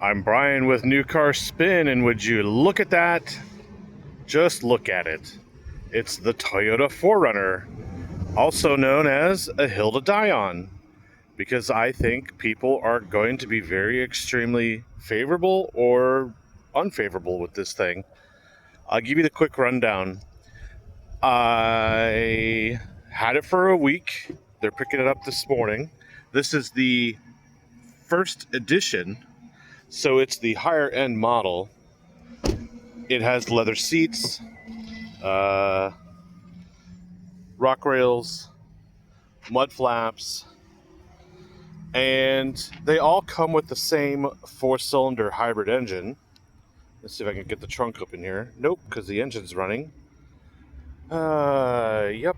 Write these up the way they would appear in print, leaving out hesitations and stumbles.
I'm Brian with New Car Spin, and would you look at that? Just look at it. It's the Toyota 4Runner, also known as a hill to die on, because I think people are going to be very extremely favorable or unfavorable with this thing. I'll give you the quick rundown. I had it for a week. They're picking it up this morning. This is the first edition, so it's the higher end model. It has leather seats, rock rails, mud flaps, and they all come with the same 4-cylinder hybrid engine. Let's see if I can get the trunk open here. Nope, because the engine's running. Yep.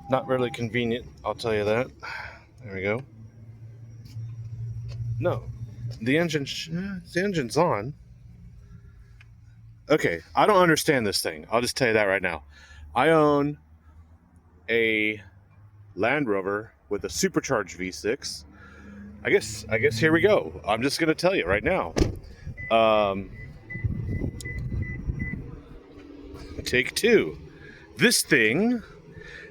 Not really convenient, I'll tell you that. There we go. No, the engine's on. Okay, I don't understand this thing. I'll just tell you that right now. I own a Land Rover with a supercharged V6. I guess here we go. I'm just going to tell you right now. Take two. This thing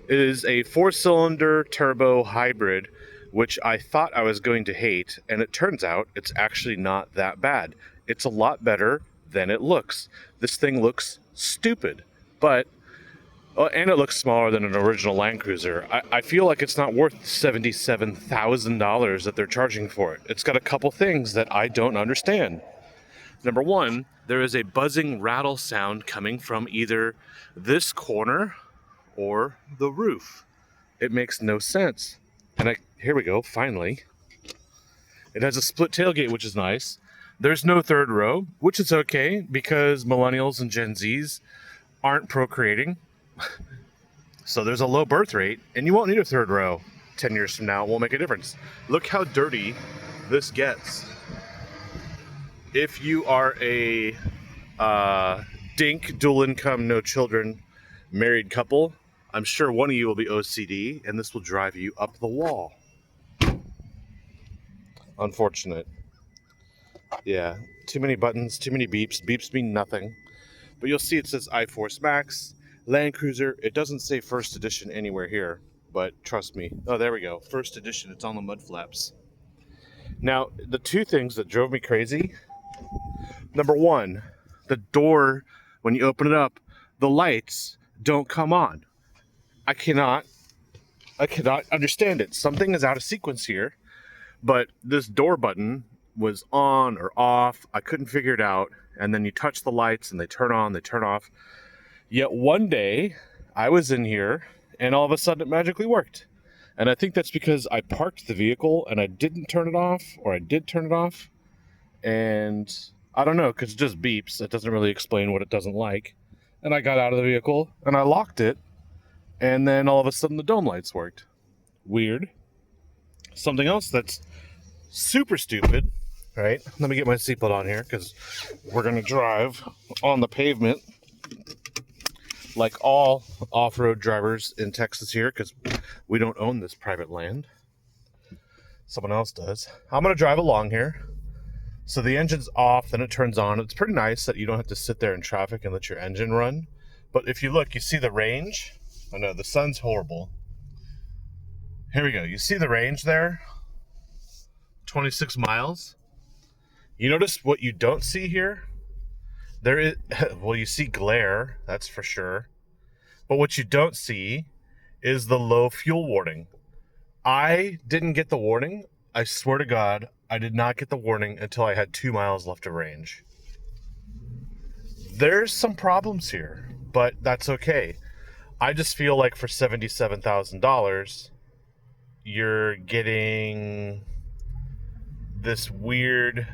is a 4-cylinder turbo hybrid, which I thought I was going to hate, and it turns out it's actually not that bad. It's a lot better than it looks. This thing looks stupid, but and it looks smaller than an original Land Cruiser. I feel like it's not worth $77,000 that they're charging for it. It's got a couple things that I don't understand. Number one, there is a buzzing rattle sound coming from either this corner or the roof. It makes no sense. And here we go, finally. It has a split tailgate, which is nice. There's no third row, which is okay because millennials and Gen Zs aren't procreating. So there's a low birth rate, and you won't need a third row 10 years from now. It won't make a difference. Look how dirty this gets. If you are a dink, dual income, no children, married couple, I'm sure one of you will be OCD, and this will drive you up the wall. Unfortunate. Yeah, too many buttons, too many beeps. Beeps mean nothing. But you'll see it says iForce Max, Land Cruiser. It doesn't say first edition anywhere here, but trust me. Oh, there we go. First edition. It's on the mud flaps. Now, the two things that drove me crazy. Number one, the door, when you open it up, the lights don't come on. I cannot understand it. Something is out of sequence here, but this door button was on or off. I couldn't figure it out. And then you touch the lights and they turn on, they turn off. Yet one day I was in here and all of a sudden it magically worked. And I think that's because I parked the vehicle and I didn't turn it off, or I did turn it off. And I don't know, because it just beeps. It doesn't really explain what it doesn't like. And I got out of the vehicle and I locked it. And then all of a sudden the dome lights worked. Weird. Something else that's super stupid, right? Let me get my seatbelt on here because we're going to drive on the pavement like all off-road drivers in Texas here, because we don't own this private land. Someone else does. I'm going to drive along here. So the engine's off, then it turns on. It's pretty nice that you don't have to sit there in traffic and let your engine run. But if you look, you see the range. I know, the sun's horrible. Here we go. You see the range there? 26 miles. You notice what you don't see here? There is, well, you see glare, that's for sure. But what you don't see is the low fuel warning. I didn't get the warning. I swear to God, I did not get the warning until I had 2 miles left of range. There's some problems here, but that's okay. I just feel like for $77,000, you're getting this weird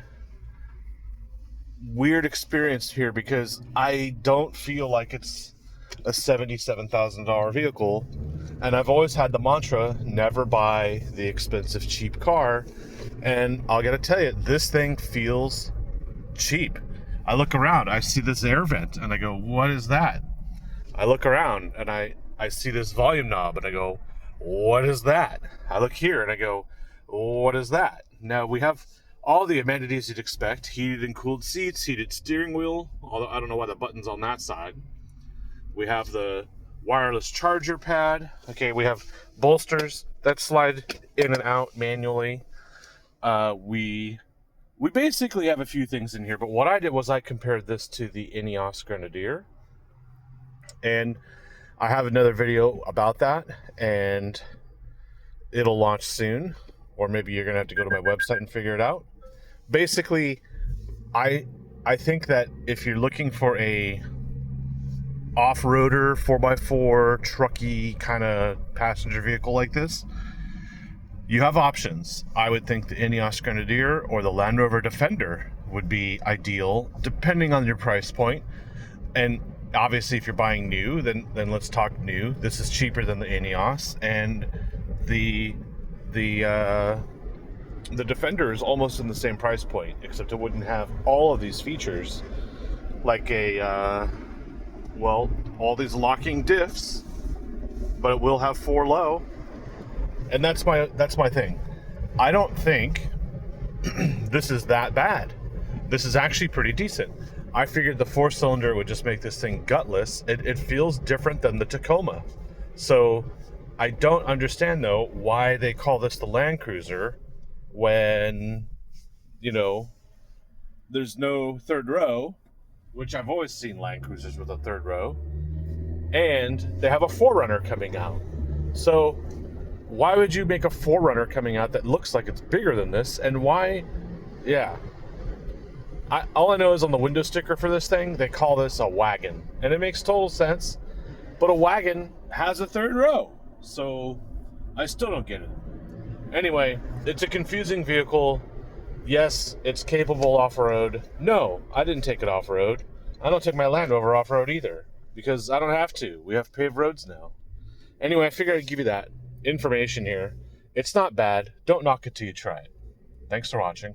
experience here, because I don't feel like it's a $77,000 vehicle. And I've always had the mantra, never buy the expensive, cheap car. And I gotta tell you, this thing feels cheap. I look around, I see this air vent, and I go, what is that? I look around, and I see this volume knob, and I go, what is that? I look here, and I go, what is that? Now, we have All the amenities you'd expect: heated and cooled seats, heated steering wheel, although I don't know why the button's on that side. We have the wireless charger pad. Okay, we have bolsters that slide in and out manually. We basically have a few things in here, but what I did was I compared this to the Ineos Grenadier, and I have another video about that, and it'll launch soon, or maybe you're gonna have to go to my website and figure it out. Basically, I think that if you're looking for a off-roader 4x4 trucky kind of passenger vehicle like this, you have options. I would think the Ineos Grenadier or the Land Rover Defender would be ideal, depending on your price point. And obviously, if you're buying new, then let's talk new. This is cheaper than the Ineos, and the Defender is almost in the same price point, except it wouldn't have all of these features, like all these locking diffs, but it will have 4 low. And that's my thing. I don't think this is that bad. This is actually pretty decent. I figured the 4-cylinder would just make this thing gutless. It feels different than the Tacoma. So I don't understand, though, why they call this the Land Cruiser when, there's no third row, which I've always seen Land Cruisers with a third row, and they have a 4Runner coming out. So why would you make a 4Runner coming out that looks like it's bigger than this? And why? Yeah. All I know is on the window sticker for this thing, they call this a wagon. And it makes total sense. But a wagon has a third row. So I still don't get it. Anyway, it's a confusing vehicle. Yes, it's capable off-road. No, I didn't take it off-road. I don't take my Land Rover off-road either, because I don't have to. We have paved roads now. Anyway, I figured I'd give you that information here. It's not bad. Don't knock it till you try it. Thanks for watching.